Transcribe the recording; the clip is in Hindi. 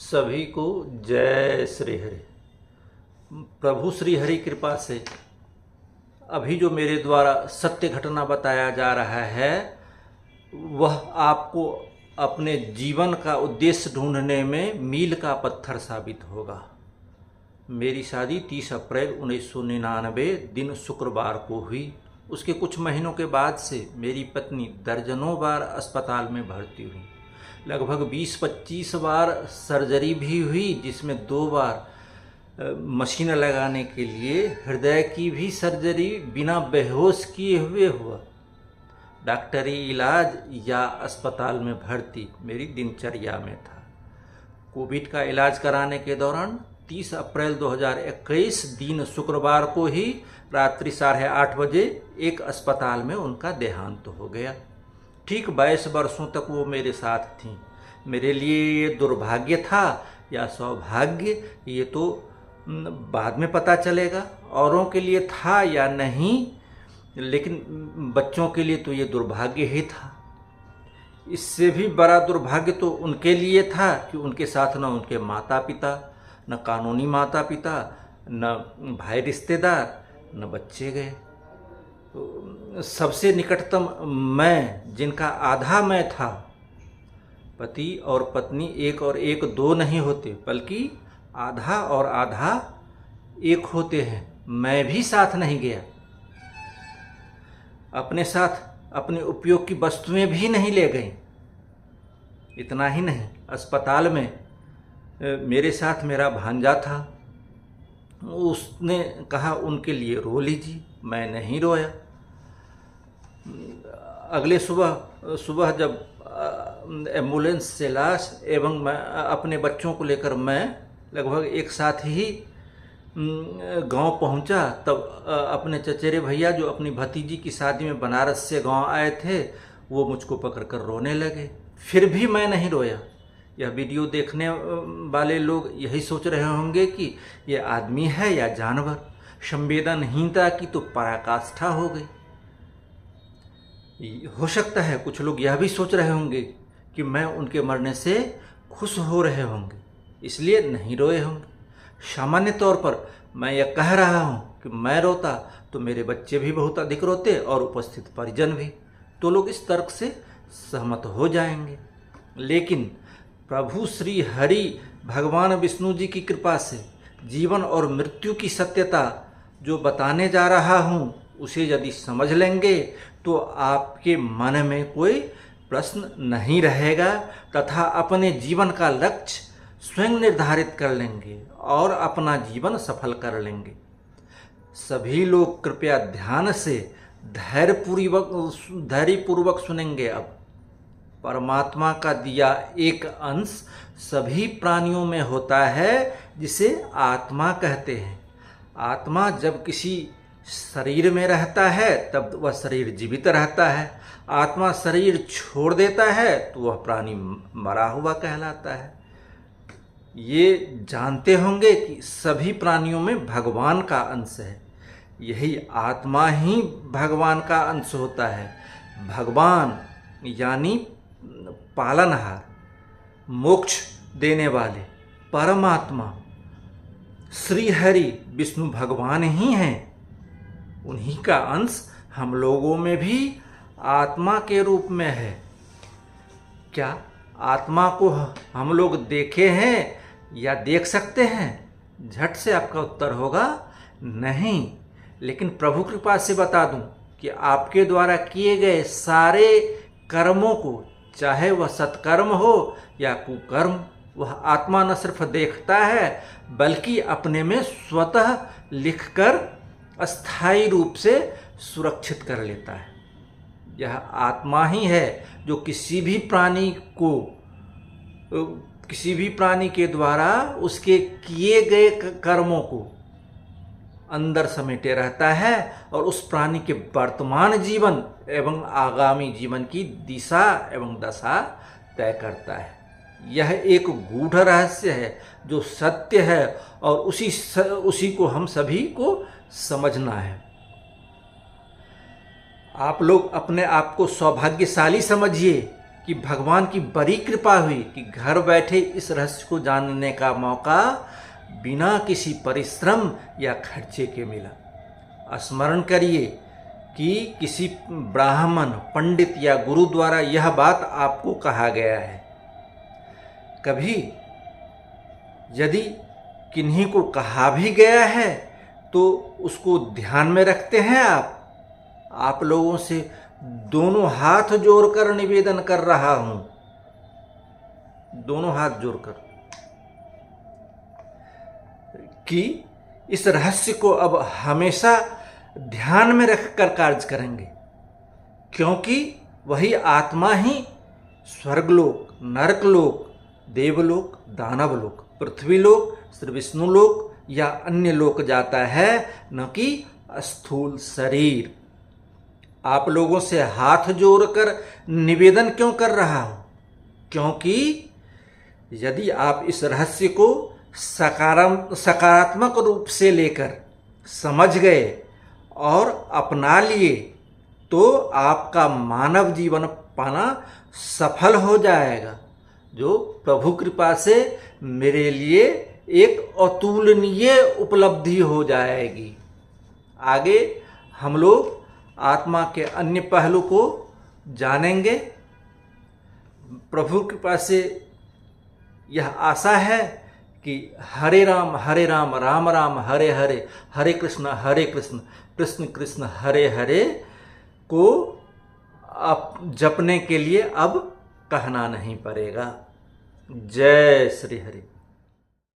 सभी को जय श्री हरि। प्रभु श्री हरि कृपा से अभी जो मेरे द्वारा सत्य घटना बताया जा रहा है वह आपको अपने जीवन का उद्देश्य ढूंढने में मील का पत्थर साबित होगा। मेरी शादी 30 अप्रैल 1999 दिन शुक्रवार को हुई। उसके कुछ महीनों के बाद से मेरी पत्नी दर्जनों बार अस्पताल में भर्ती हुई। लगभग 20-25 बार सर्जरी भी हुई, जिसमें 2 बार मशीन लगाने के लिए हृदय की भी सर्जरी बिना बेहोश किए हुए हुआ। डॉक्टरी इलाज या अस्पताल में भर्ती मेरी दिनचर्या में था। कोविड का इलाज कराने के दौरान 30 अप्रैल 2021 दिन शुक्रवार को ही रात्रि 8:30 बजे एक अस्पताल में उनका देहांत हो गया। ठीक 22 वर्षों तक वो मेरे साथ थीं। मेरे लिए ये दुर्भाग्य था या सौभाग्य, ये तो बाद में पता चलेगा। औरों के लिए था या नहीं, लेकिन बच्चों के लिए तो ये दुर्भाग्य ही था। इससे भी बड़ा दुर्भाग्य तो उनके लिए था कि उनके साथ न उनके माता पिता, न कानूनी माता पिता, न भाई रिश्तेदार, न बच्चे गए। तो सबसे निकटतम मैं, जिनका आधा मैं था, पति और पत्नी एक और एक 2 नहीं होते, बल्कि आधा और आधा 1 होते हैं, मैं भी साथ नहीं गया। अपने साथ अपने उपयोग की वस्तुएं भी नहीं ले गई। इतना ही नहीं, अस्पताल में मेरे साथ मेरा भांजा था। उसने कहा उनके लिए रो लीजिए, मैं नहीं रोया। अगले सुबह जब एम्बुलेंस से लाश एवं मैं अपने बच्चों को लेकर मैं लगभग एक साथ ही गांव पहुंचा, तब अपने चचेरे भैया जो अपनी भतीजी की शादी में बनारस से गांव आए थे, वो मुझको पकड़कर रोने लगे। फिर भी मैं नहीं रोया। यह वीडियो देखने वाले लोग यही सोच रहे होंगे कि ये आदमी है या जानवर। संवेदनहीनता की तो पराकाष्ठा हो गई। हो सकता है कुछ लोग यह भी सोच रहे होंगे कि मैं उनके मरने से खुश हो रहे होंगे, इसलिए नहीं रोए होंगे। सामान्य तौर पर मैं यह कह रहा हूँ कि मैं रोता तो मेरे बच्चे भी बहुत अधिक रोते और उपस्थित परिजन भी, तो लोग इस तर्क से सहमत हो जाएंगे। लेकिन प्रभु श्री हरि भगवान विष्णु जी की कृपा से जीवन और मृत्यु की सत्यता जो बताने जा रहा हूँ, उसे यदि समझ लेंगे तो आपके मन में कोई प्रश्न नहीं रहेगा तथा अपने जीवन का लक्ष्य स्वयं निर्धारित कर लेंगे और अपना जीवन सफल कर लेंगे। सभी लोग कृपया ध्यान से धैर्यपूर्वक सुनेंगे। अब परमात्मा का दिया एक अंश सभी प्राणियों में होता है, जिसे आत्मा कहते हैं। आत्मा जब किसी शरीर में रहता है तब वह शरीर जीवित रहता है। आत्मा शरीर छोड़ देता है तो वह प्राणी मरा हुआ कहलाता है। ये जानते होंगे कि सभी प्राणियों में भगवान का अंश है। यही आत्मा ही भगवान का अंश होता है। भगवान यानी पालनहार, मोक्ष देने वाले परमात्मा श्री हरि विष्णु भगवान ही हैं। उन्हीं का अंश हम लोगों में भी आत्मा के रूप में है। क्या आत्मा को हम लोग देखे हैं या देख सकते हैं? झट से आपका उत्तर होगा नहीं। लेकिन प्रभु कृपा से बता दूं कि आपके द्वारा किए गए सारे कर्मों को, चाहे वह सत्कर्म हो या कुकर्म, वह आत्मा न सिर्फ देखता है बल्कि अपने में स्वतः लिखकर अस्थायी रूप से सुरक्षित कर लेता है। यह आत्मा ही है जो किसी भी प्राणी के द्वारा उसके किए गए कर्मों को अंदर समेटे रहता है और उस प्राणी के वर्तमान जीवन एवं आगामी जीवन की दिशा एवं दशा तय करता है। यह एक गूढ़ रहस्य है जो सत्य है और उसी को हम सभी को समझना है। आप लोग अपने आप को सौभाग्यशाली समझिए कि भगवान की बड़ी कृपा हुई कि घर बैठे इस रहस्य को जानने का मौका बिना किसी परिश्रम या खर्चे के मिला। स्मरण करिए कि किसी ब्राह्मण, पंडित या गुरु द्वारा यह बात आपको कहा गया है। कभी यदि किन्हीं को कहा भी गया है तो उसको ध्यान में रखते हैं आप लोगों से दोनों हाथ जोड़कर निवेदन कर रहा हूं, दोनों हाथ जोड़कर, कि इस रहस्य को अब हमेशा ध्यान में रखकर कार्य करेंगे, क्योंकि वही आत्मा ही स्वर्गलोक, नरकलोक, देवलोक, दानवलोक, पृथ्वीलोक, श्री विष्णुलोक या अन्य लोक जाता है, न कि स्थूल शरीर। आप लोगों से हाथ जोड़कर निवेदन क्यों कर रहा हूं? क्योंकि यदि आप इस रहस्य को सकारात्मक रूप से लेकर समझ गए और अपना लिए तो आपका मानव जीवन पाना सफल हो जाएगा, जो प्रभु कृपा से मेरे लिए एक अतुलनीय उपलब्धि हो जाएगी। आगे हम लोग आत्मा के अन्य पहलू को जानेंगे। प्रभु कृपा से यह आशा है कि हरे राम राम राम हरे हरे, हरे कृष्ण कृष्ण कृष्ण हरे हरे को अब जपने के लिए अब कहना नहीं पड़ेगा। जय श्री हरि।